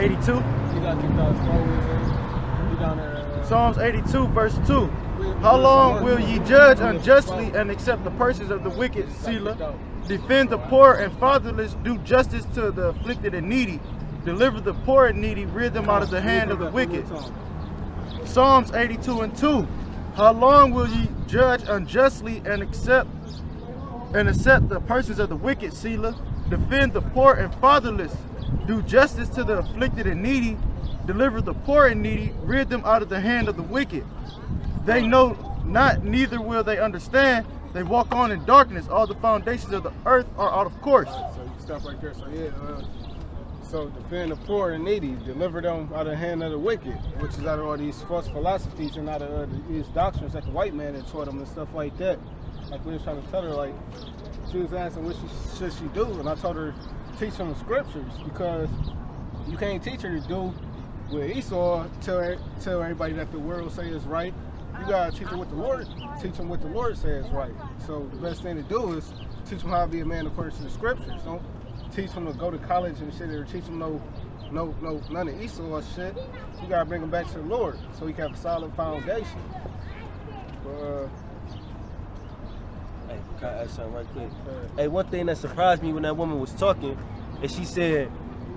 82. You got 2012. You down there. Psalms 82, verse 2. How long will ye judge unjustly and accept the persons of the wicked, Selah? Defend the poor and fatherless, do justice to the afflicted and needy. Deliver the poor and needy, rid them out of the hand of the wicked. Psalms 82 and 2. How long will ye judge unjustly and accept the persons of the wicked, Selah? Defend the poor and fatherless, do justice to the afflicted and needy. Deliver the poor and needy, rid them out of the hand of the wicked. They know not, neither will they understand. They walk on in darkness. All the foundations of the earth are out of course. So you stop right there. So yeah, so defend the poor and needy, deliver them out of the hand of the wicked, which is out of all these false philosophies and out of these doctrines that the white man had taught them and stuff like that. Like we were trying to tell her, like she was asking what should she do, and I told her teach them the scriptures, because you can't teach her to do what Esau tell everybody that the world say is right. You gotta teach them what the Lord says right. So the best thing to do is teach them how to be a man according to the scriptures. Don't teach them to go to college and shit, or teach them none of Esau shit. You gotta bring them back to the Lord so he can have a solid foundation. Hey, can I ask something right quick? Hey, one thing that surprised me when that woman was talking, and she said,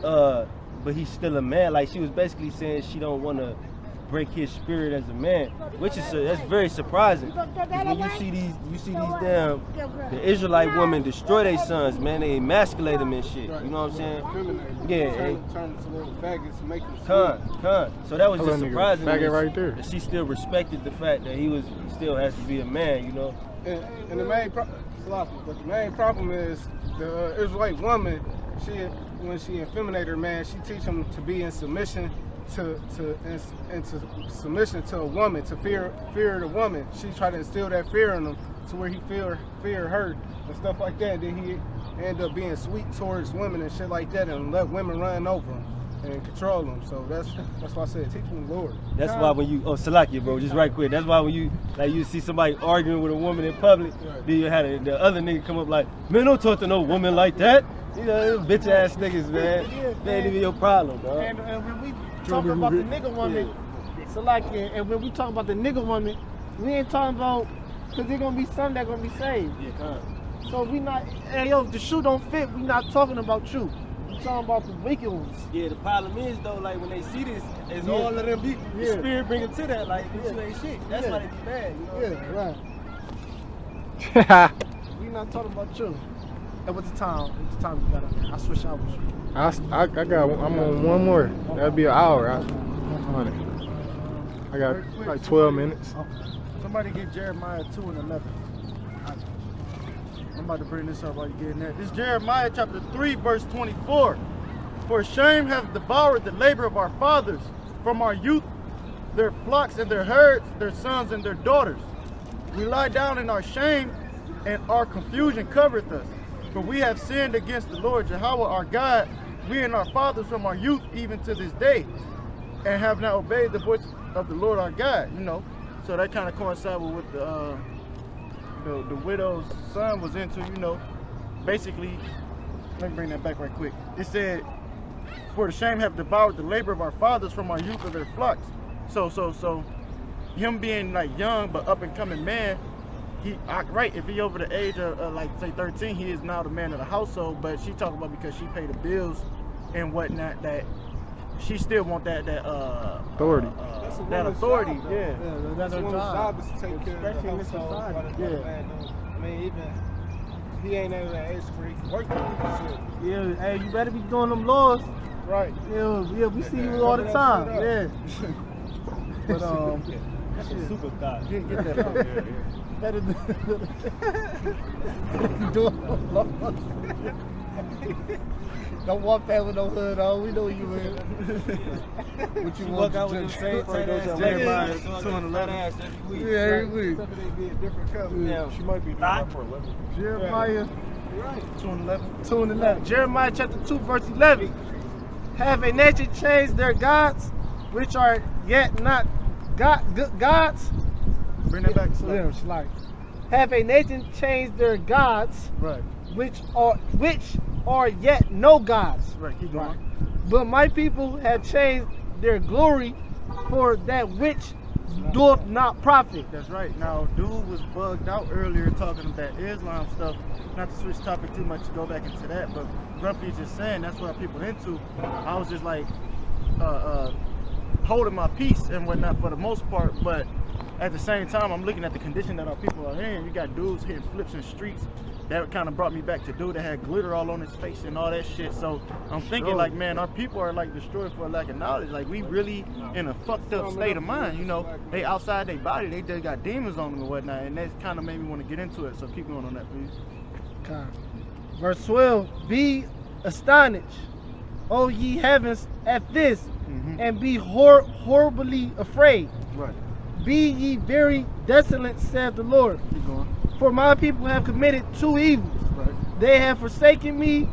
but he's still a man. Like, she was basically saying she don't want to break his spirit as a man, which is that's very surprising. When you see these damn the Israelite women destroy their sons, man, they emasculate them and shit. You know what I'm saying? Yeah. Turn to little faggots and make them So that was just surprising. Faggot right there. That she still respected the fact that he still has to be a man. You know. And the main problem is the Israelite woman. When she infeminate her man, she teach him to be in submission to submission to a woman, to fear the woman. She tried to instill that fear in him to where he fear her and stuff like that. Then he end up being sweet towards women and shit like that, and let women run over him and control him. So that's why I said teach him the Lord. That's why when you Salakia, bro, just right quick. That's why when you see somebody arguing with a woman in public, then you had the other nigga come up like, man, don't talk to no woman like that. You know, bitch ass niggas, man. They ain't even your problem, dog. And when we talk about the nigga woman, Salakia, and when we talk about the nigga woman, we ain't talking about, because there's gonna be some that gonna be saved. Yeah, so we not, hey yo, if the shoe don't fit, we not talking about you. We talking about the wicked ones. Yeah, the problem is though, like when they see this, it's all of them the spirit bring them to that, like this ain't shit. That's why they be mad, you know? Right. We not talking about you. And what's the time? What's the time you got up there? I switch out with you. I'm on one more. That'll be an hour. I got like 12 minutes. Somebody get Jeremiah 2 and 11. I'm about to bring this up while you're getting that. This is Jeremiah chapter 3, verse 24. For shame hath devoured the labor of our fathers, from our youth, their flocks and their herds, their sons and their daughters. We lie down in our shame, and our confusion covereth us. For we have sinned against the Lord Jehovah our God, we and our fathers from our youth even to this day, and have not obeyed the voice of the Lord our God. You know, so that kind of coincided with what the widow's son was into. You know, basically, let me bring that back right quick. It said, "For the shame have devoured the labor of our fathers from our youth of their flocks." So him being like young but up and coming man. If he over the age of like say 13, he is now the man of the household. But she talking about because she paid the bills and whatnot, that she still want that authority. That authority, job, yeah. That's her job is to take care of the household. Yeah. I mean, even he ain't at that age where he can work with shit. Yeah, hey, you better be doing them laws. Right. Yeah, we see you all the time. Yeah. But That's a super thought. get that out there. Better do Don't walk that with no hood on. We know you in. What you walk out with the same tight ass Jeremiah jacket, 2 and 11. Every week. Different color. Yeah. She might be down for 11. Jeremiah 2 and 11. 2 and 11. Jeremiah chapter 2, verse 11. Have a nation changed their gods, which are yet not gods? Bring that back. Yeah, Have a nation changed their gods, Right. which are yet no gods. Right, keep going. But my people have changed their glory for that which doth not profit. That's right. Now, dude was bugged out earlier talking about Islam stuff. Not to switch topic too much to go back into that, but Grumpy's just saying that's what people into. I was just like holding my peace and whatnot for the most part, but at the same time, I'm looking at the condition that our people are in. You got dudes hitting flips in streets. That kind of brought me back to dude that had glitter all on his face and all that shit. So I'm thinking like, man, our people are like destroyed for a lack of knowledge. Like we really in a fucked up state of mind. You know, they outside their body, they just got demons on them and whatnot. And that kind of made me want to get into it. So keep going on that, please. Okay. Verse 12, be astonished, O ye heavens, at this, and be horribly afraid. Right. Be ye very desolate, saith the Lord. Keep going. For my people have committed two evils. Right. They have forsaken me,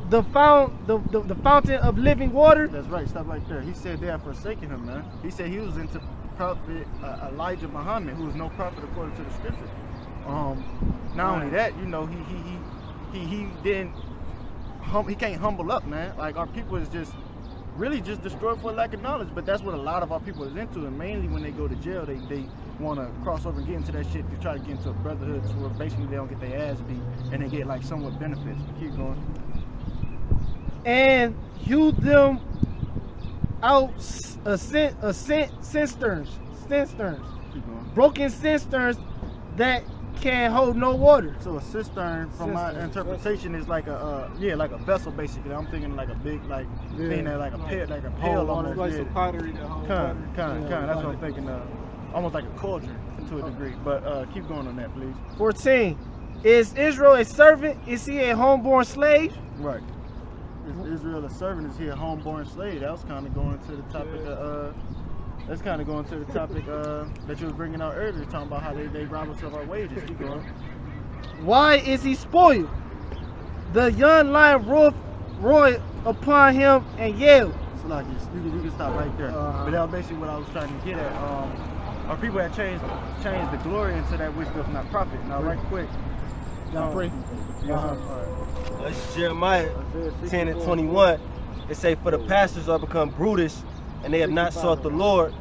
the fountain of living water. That's right. Stop right there. He said they have forsaken him, man. He said he was into prophet Elijah Muhammad, who was no prophet according to the scripture. Not only that, you know, he didn't he can't humble up, man. Like our people is just really just destroyed for lack of knowledge. But that's what a lot of our people is into, and mainly when they go to jail, they want to cross over and get into that shit to try to get into a brotherhood to where basically they don't get their ass beat and they get like somewhat benefits. Keep going. And hew them out cisterns, Keep going. broken cisterns that can hold no water. So a cistern, from my interpretation, is like a like a vessel basically. I'm thinking like a big thing that like a pit, like a pail on it. Like some pottery that holds water. Kind. That's what I'm thinking of. Almost like a cauldron to a degree. But keep going on that, please. 14. Is Israel a servant? Is he a homeborn slave? Right. Is Israel a servant? Is he a homeborn slave? That was kind of going to the topic of that's kind of going to the topic that you were bringing out earlier, talking about how they rob us of our wages. Keep going. Why is he spoiled? The young lion roared upon him and yelled. So like you can stop right there. But that was basically what I was trying to get at. Our people had changed the glory into that which does not profit. Now, right quick. That's Jeremiah 10 and 21. It say, for the pastors are become brutish, and they have not sought the Lord.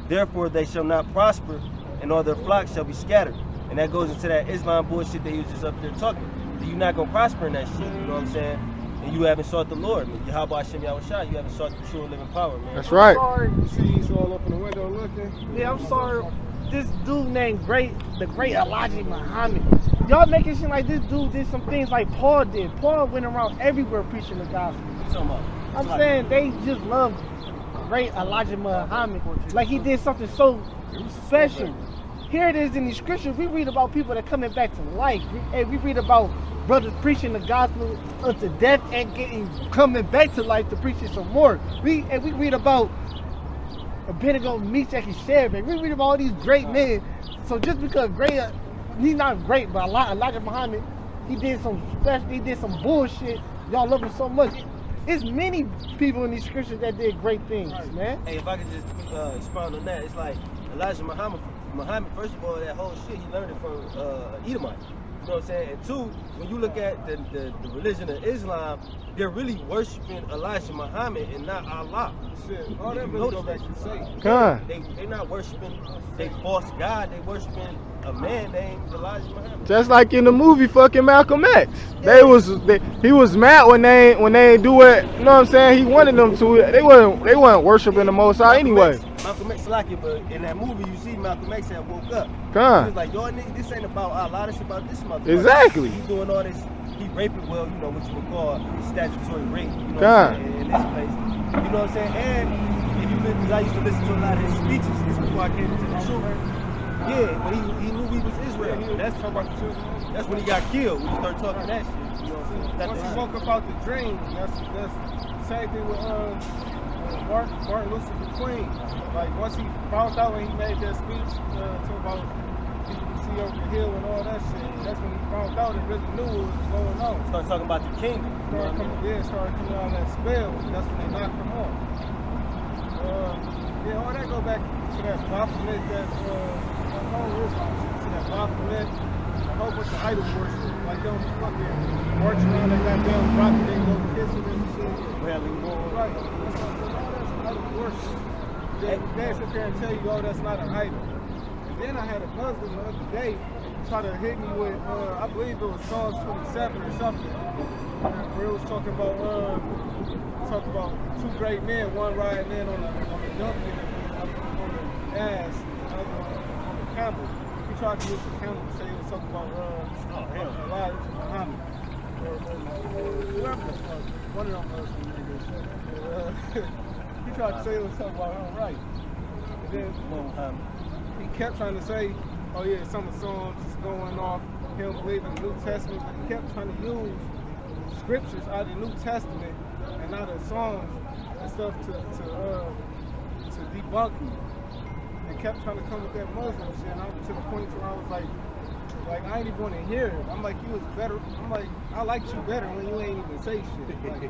Therefore they shall not prosper, and all their flocks shall be scattered. And that goes into that Islam bullshit that he was just up there talking. You're not going to prosper in that shit, you know what I'm saying? And you haven't sought the Lord, man. Yahweh Hashem Yahushua, you haven't sought the true and living power, man. That's right. You see he's all up in the window looking. Yeah, I'm sorry. This dude named the great Elijah Muhammad. Y'all making it seem like this dude did some things like Paul did. Paul went around everywhere preaching the gospel. What you talking about? I'm saying they just love great Elijah Muhammad. Like he did something so special. Here it is in the scriptures. We read about people that coming back to life. We read about brothers preaching the gospel unto death and coming back to life to preach it some more. We read about Abednego, Meshach, and Shadrach. We read about all these great men. So just because he's not great, but Elijah Muhammad, he did some special, he did some bullshit. Y'all love him so much. It's many people in these scriptures that did great things, man. Hey, if I could just expound on that, it's like Elijah Muhammad, first of all, that whole shit, he learned it from Edomite. You know what I'm saying? And two, when you look at the religion of Islam, they're really worshiping Elijah Muhammad and not Allah. Shit, all that really go back to Satan. They're not worshiping a false God, they worshiping a man named Elijah Muhammad. Just like in the movie fucking Malcolm X. He was mad when they do it, you know what I'm saying? He wanted them to. They weren't worshiping the Most High anyway. Malcolm X like it, but in that movie you see Malcolm X had woke up. He was like, y'all niggas, this ain't about Allah, this about this motherfucker. Exactly. He's doing all this, he raping, well, you know what you would call statutory rape, you know what I'm saying, in this place. You know what I'm saying? And if you listen, I used to listen to a lot of his speeches, this before I came into the truth. Yeah, but he knew he was Israel. That's when he got killed, when he started talking that shit. You know what I'm saying? Once he woke up out the dream, that's the same thing with Martin Luther King. Like once he found out when he made that speech to about people can see over the hill and all that shit, that's when he found out and really knew what was going on. Started talking about the kingdom. Started coming out of that spell. That's when they knocked him off. Yeah, all that go back to that Baphomet, that whole Islam, to that Baphomet, a whole bunch of idol worship. Like them fucking march around that goddamn rock and then go kissing and shit. Railing more. Right. That's what I'm saying. Oh, that's idol worship. They sit there and tell you, oh, that's not an idol. And then I had a Muslim the other day try to hit me with, I believe it was Psalms 27 or something, where it was talking about two great men, one riding in on the donkey and on the ass, the other on the camel. He tried to use the camel to say he was talking about Elijah Muhammad or whoever the fuck, one of them Muslim niggas. He tried to say he was talking about him right. And then he kept trying to say, oh yeah, some of the Psalms is going off. He don't believe in the New Testament, but he kept trying to use scriptures out of the New Testament and out of Psalms and stuff to debunk me. And kept trying to come with that Muslim shit. And I'm to the point where I was like I ain't even want to hear it. I'm like, you was better. I'm like, I liked you better when you ain't even say shit. Like,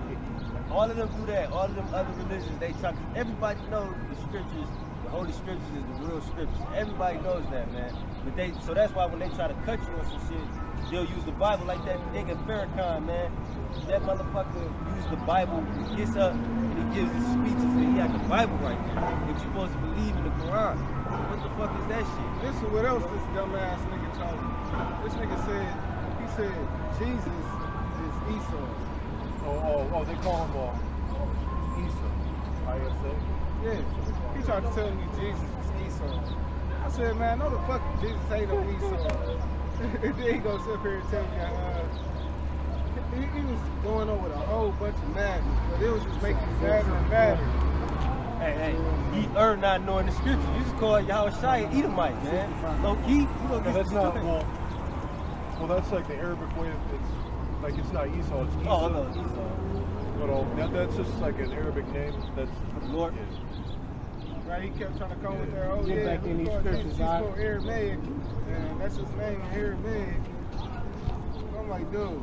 all of them do that. All of them other religions, they try. Everybody knows the scriptures. The Holy Scriptures is the real scriptures. Everybody knows that, man. But so that's why when they try to cut you on some shit, they'll use the Bible like that nigga Farrakhan, man. That motherfucker used the Bible. He gets up and he gives his speeches and he had the Bible right there. If you're supposed to believe in the Quran, what the fuck is that shit? this is what else this dumbass nigga told me. This nigga said, he said Jesus is Esau. Oh, they call him Esau. ISA. Yeah. He tried to tell me Jesus was Esau. I said, man, no the fuck Jesus ain't no Esau. And then he goes up here and tell me, he was going on with a whole bunch of madness, but it was just making me madder and madder. Hey, he earned not knowing the scripture. You just call Yahweh Shai an Edomite, man. Low key, you gonna get That's some not, stupid. well, that's like the Arabic way of, it's not Esau, it's Esau. Oh, no, Esau. But that's just like an Arabic name. That's Lord. Yeah. Right, he kept trying to come with that, oh Get yeah, back in we these call scriptures, Jesus, all right? he spoke Aramaic, and that's his name in Aramaic. I'm like, dude.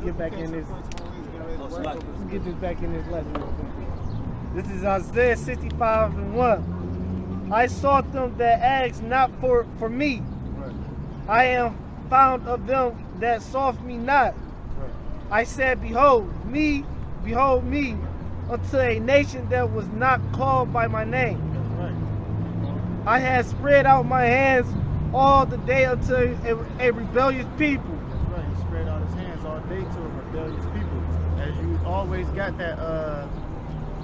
Get back in this. Slack. Let's get this back in this lesson real quick. This is Isaiah 65:1. I sought them that asked not for me. Right. I am found of them that sought me not. Right. I said, behold me, unto a nation that was not called by my name. That's right. I had spread out my hands all the day unto a rebellious people. That's right. He spread out his hands all day to a rebellious people. As you always got that,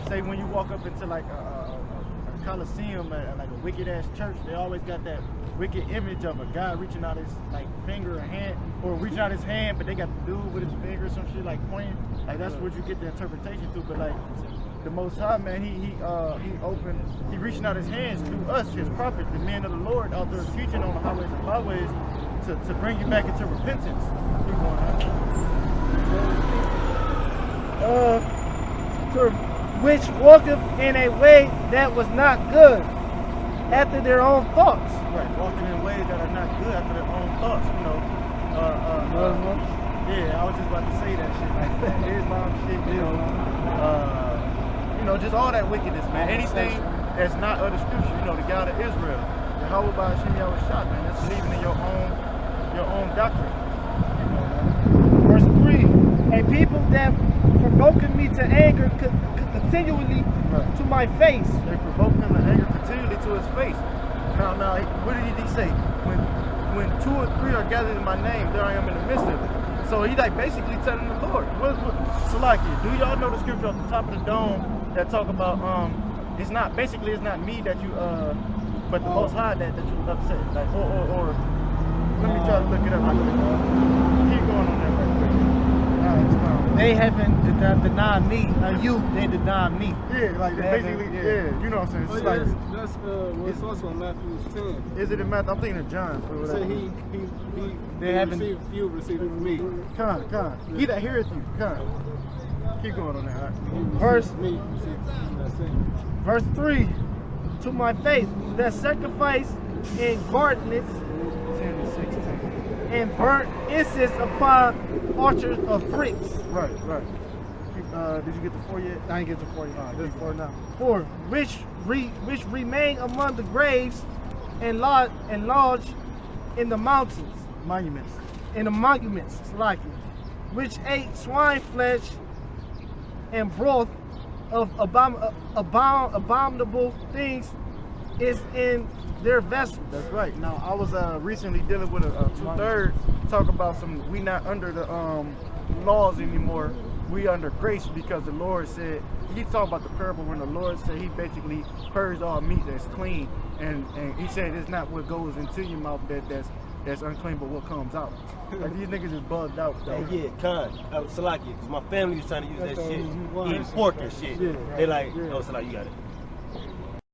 say when you walk up into like a coliseum, like a wicked ass church, they always got that wicked image of a guy reaching out his like finger or hand, or reaching out his hand, but they got the dude with his finger or some shit like pointing. Like that's what you get the interpretation to. But like the Most High, man, he reaching out his hands through us, his prophets, the men of the Lord, out there teaching on the highways and byways to bring you back into repentance. Keep going, Which walketh in a way that was not good, after their own thoughts. Right, walking in ways that are not good after their own thoughts, you know. Muslims. Yeah, I was just about to say that shit, like that Islam shit, you know, just all that wickedness, man. Anything that's not of the scripture, you know, the God of Israel, Yahweh Ba'ashim Yahweh Shah, man, that's believing in your own doctrine. You know, man. Verse 3. A people that provoking me to anger continually to my face. They provoke him to anger continually to his face. Now, what did he say? When 2 or 3 are gathered in my name, there I am in the midst of it. So he like basically telling the Lord, Salaki, do y'all know the scripture off the top of the dome that talk about it's not me that you but the Most High that you upset, like or let me try to look it up. Keep going on that right quick. They haven't denied me. You, they denied me. Yeah, like they basically, yeah, you know what I'm saying. Oh, It's yeah, like, that's what's also in Matthew 10. is it in Matthew? I'm thinking of John. He said They haven't- received it from me. Come. He that heareth you, come. Keep going on that. All right. Verse- Me, that's it. Verse 3. To my face, that sacrifice in gardens 10 to 16. and burnt incense upon altars of bricks. Right. Did you get the 4 yet? I ain't get to 40. This is 4 now. 4. Which remain among the graves and lodge in the mountains. Monuments. and the monuments, which ate swine flesh and broth of abominable things is in their vessels. That's right. Now I was recently dealing with a 2/3 talk about we not under the laws anymore. We under grace because the Lord said, he talked about the parable when the Lord said he basically purged all meat that's clean, and he said it's not what goes into your mouth that's unclean, but what comes out. Like these niggas is bugged out though. Hey, yeah, Salaki, because my family was trying to use that shit, eating pork and shit. They like, oh, Salaki, you got it.